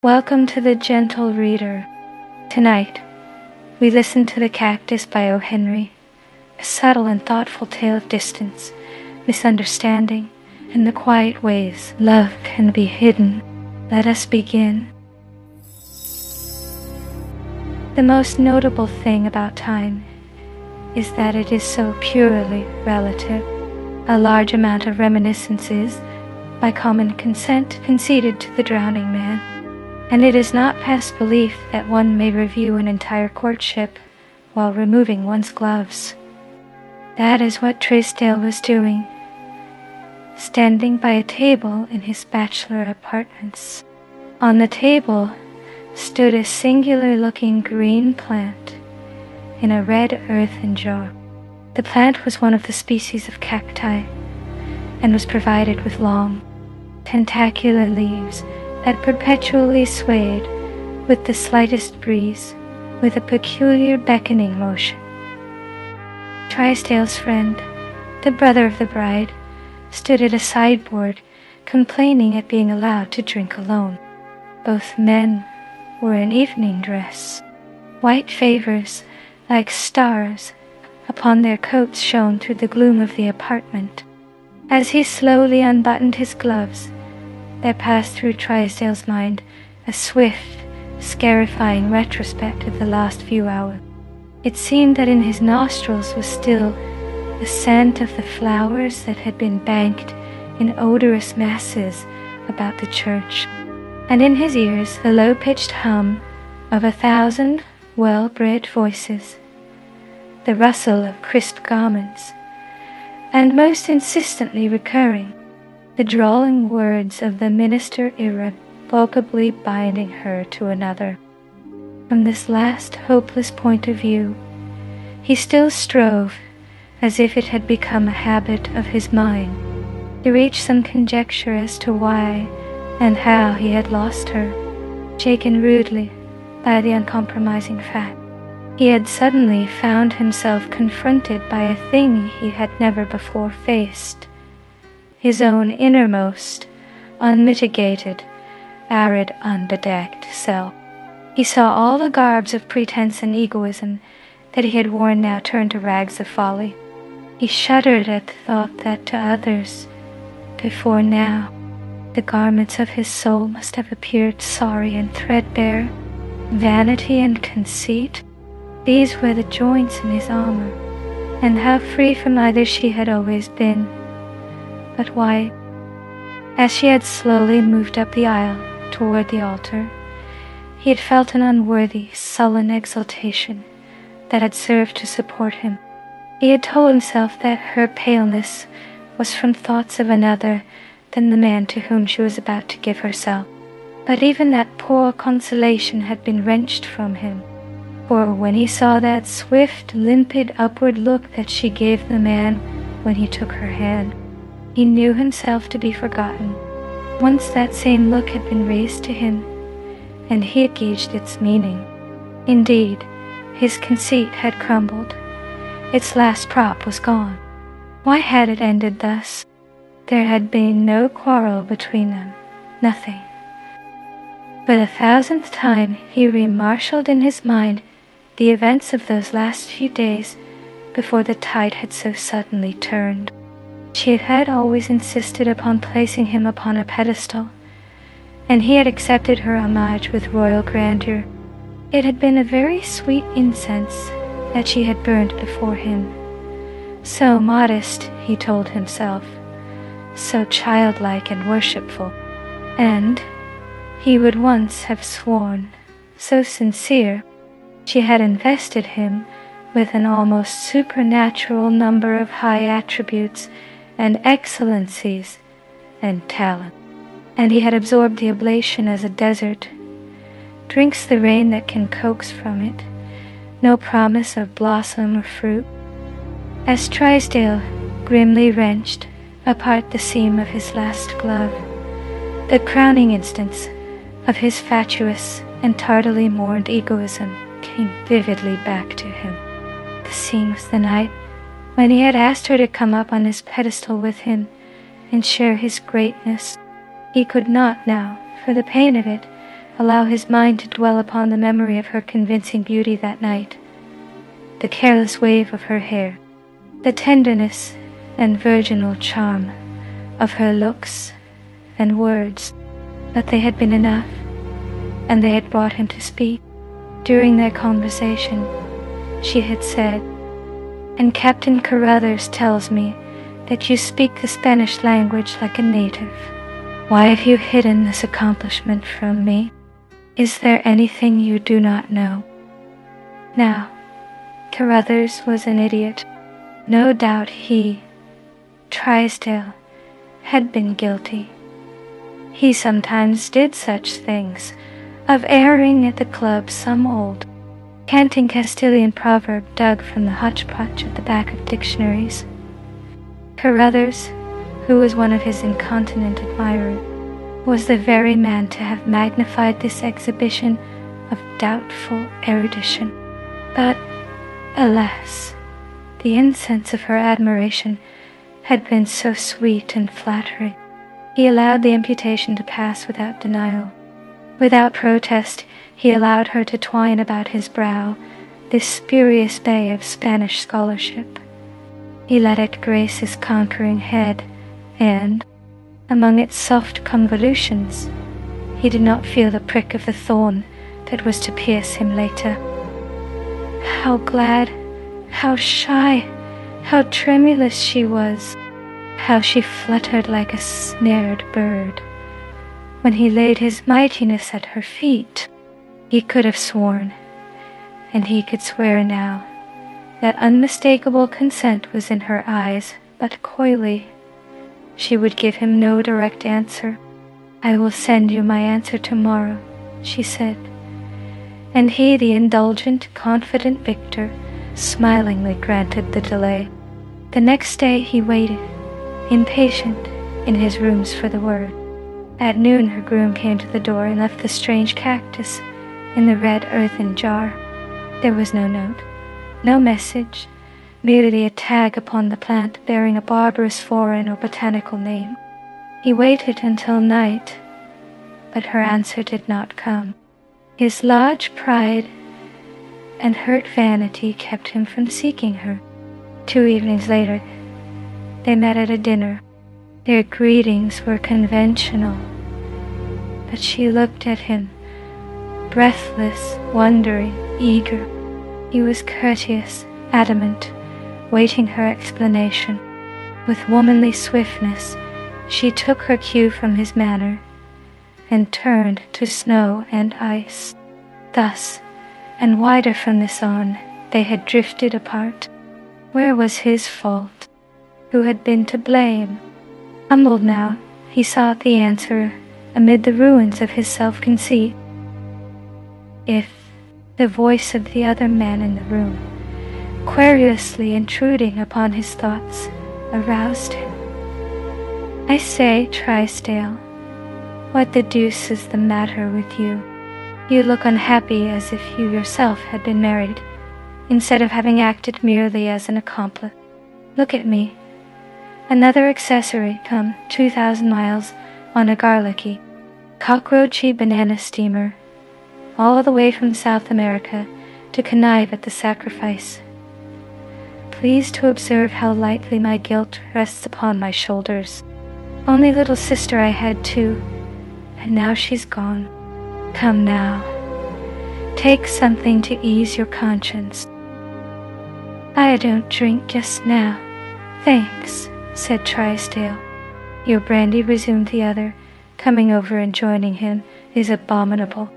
Welcome to the Gentle Reader. Tonight, we listen to The Cactus by O. Henry, a subtle and thoughtful tale of distance, misunderstanding, and the quiet ways love can be hidden. Let us begin. The most notable thing about time is that it is so purely relative. A large amount of reminiscences, by common consent, conceded to the drowning man. And it is not past belief that one may review an entire courtship while removing one's gloves. That is what Trysdale was doing, standing by a table in his bachelor apartments. On the table stood a singular-looking green plant in a red earthen jar. The plant was one of the species of cacti and was provided with long, tentacular leaves that perpetually swayed with the slightest breeze, with a peculiar beckoning motion. Trysdale's friend, the brother of the bride, stood at a sideboard, complaining at being allowed to drink alone. Both men were in evening dress. White favors, like stars, upon their coats shone through the gloom of the apartment. As he slowly unbuttoned his gloves, there passed through Trysdale's mind a swift, scarifying retrospect of the last few hours. It seemed that in his nostrils was still the scent of the flowers that had been banked in odorous masses about the church, and in his ears the low-pitched hum of 1,000 well-bred voices, the rustle of crisp garments, and most insistently recurring, the drawling words of the minister irrevocably binding her to another. From this last hopeless point of view, he still strove, as if it had become a habit of his mind, to reach some conjecture as to why and how he had lost her. Shaken rudely by the uncompromising fact, he had suddenly found himself confronted by a thing he had never before faced. His own innermost, unmitigated, arid, unbedecked self. He saw all the garbs of pretense and egoism that he had worn now turned to rags of folly. He shuddered at the thought that to others, before now, the garments of his soul must have appeared sorry and threadbare. Vanity and conceit, these were the joints in his armor, and how free from either she had always been. But why? As she had slowly moved up the aisle toward the altar, he had felt an unworthy, sullen exultation that had served to support him. He had told himself that her paleness was from thoughts of another than the man to whom she was about to give herself. But even that poor consolation had been wrenched from him, for when he saw that swift, limpid upward look that she gave the man when he took her hand, he knew himself to be forgotten. Once that same look had been raised to him, and he had gauged its meaning. Indeed, his conceit had crumbled. Its last prop was gone. Why had it ended thus? There had been no quarrel between them, nothing. For the 1,000th time he remarshalled in his mind the events of those last few days before the tide had so suddenly turned. She had always insisted upon placing him upon a pedestal, and he had accepted her homage with royal grandeur. It had been a very sweet incense that she had burned before him. So modest, he told himself, so childlike and worshipful, and, he would once have sworn, so sincere. She had invested him with an almost supernatural number of high attributes and excellencies and talent, and he had absorbed the oblation as a desert drinks the rain that can coax from it, no promise of blossom or fruit. As Trysdale grimly wrenched apart the seam of his last glove, the crowning instance of his fatuous and tardily mourned egoism came vividly back to him. The scene was the night when he had asked her to come up on his pedestal with him and share his greatness. He could not now, for the pain of it, allow his mind to dwell upon the memory of her convincing beauty that night, the careless wave of her hair, the tenderness and virginal charm of her looks and words. But they had been enough, and they had brought him to speak. During their conversation, she had said, "And Captain Carruthers tells me that you speak the Spanish language like a native. Why have you hidden this accomplishment from me? Is there anything you do not know?" Now, Carruthers was an idiot. No doubt he, Trysdale, had been guilty. He sometimes did such things, of airing at the club some old, canting Castilian proverb dug from the hodgepodge at the back of dictionaries. Carruthers, who was one of his incontinent admirers, was the very man to have magnified this exhibition of doubtful erudition. But, alas, the incense of her admiration had been so sweet and flattering. He allowed the imputation to pass without denial. Without protest, he allowed her to twine about his brow this spurious bay of Spanish scholarship. He let it grace his conquering head, and, among its soft convolutions, he did not feel the prick of the thorn that was to pierce him later. How glad, how shy, how tremulous she was, how she fluttered like a snared bird. When he laid his mightiness at her feet, he could have sworn, and he could swear now, that unmistakable consent was in her eyes, but coyly. She would give him no direct answer. "I will send you my answer tomorrow," she said. And he, the indulgent, confident victor, smilingly granted the delay. The next day he waited, impatient, in his rooms for the word. At noon her groom came to the door and left the strange cactus in the red earthen jar. There was no note, no message, merely a tag upon the plant bearing a barbarous foreign or botanical name. He waited until night, but her answer did not come. His large pride and hurt vanity kept him from seeking her. 2 evenings later, they met at a dinner. Their greetings were conventional, but she looked at him, breathless, wondering, eager. He was courteous, adamant, waiting her explanation. With womanly swiftness, she took her cue from his manner and turned to snow and ice. Thus, and wider from this on, they had drifted apart. Where was his fault? Who had been to blame? Humbled now, he sought the answer amid the ruins of his self-conceit. If the voice of the other man in the room, querulously intruding upon his thoughts, aroused him. "I say, Trysdale, what the deuce is the matter with you? You look unhappy, as if you yourself had been married, instead of having acted merely as an accomplice. Look at me. Another accessory come 2,000 miles on a garlicky, cockroachy banana steamer, all the way from South America to connive at the sacrifice. Please to observe how lightly my guilt rests upon my shoulders. Only little sister I had too, and now she's gone. Come now, take something to ease your conscience." "I don't drink just now, thanks," said Trysdale. "Your brandy," resumed the other, coming over and joining him, "is abominable.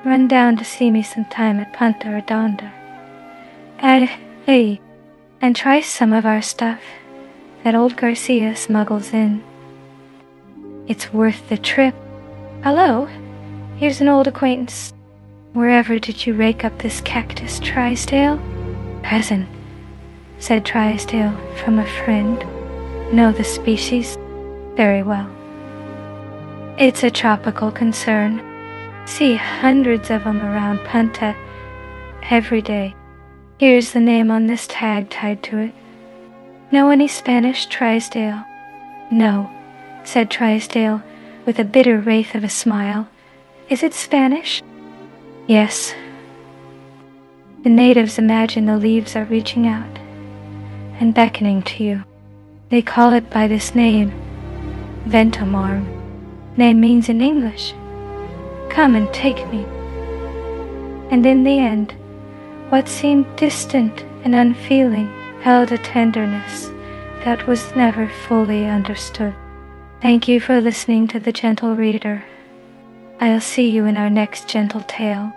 Run down to see me sometime at Punta Redonda. And try some of our stuff that old Garcia smuggles in. It's worth the trip. Hello, here's an old acquaintance. Wherever did you rake up this cactus, Trysdale?" "Present," said Trysdale, "from a friend." "Know the species?" "Very well. It's a tropical concern. See hundreds of 'em around Punta every day. Here's the name on this tag tied to it. Know any Spanish, Trysdale?" "No," said Trysdale, with a bitter wraith of a smile, Is it Spanish? Yes. The natives imagine the leaves are reaching out and beckoning to you. They call it by this name, Ventamar. Name means in English, come and take me. And in the end, what seemed distant and unfeeling held a tenderness that was never fully understood. Thank you for listening to The Gentle Reader. I'll see you in our next gentle tale.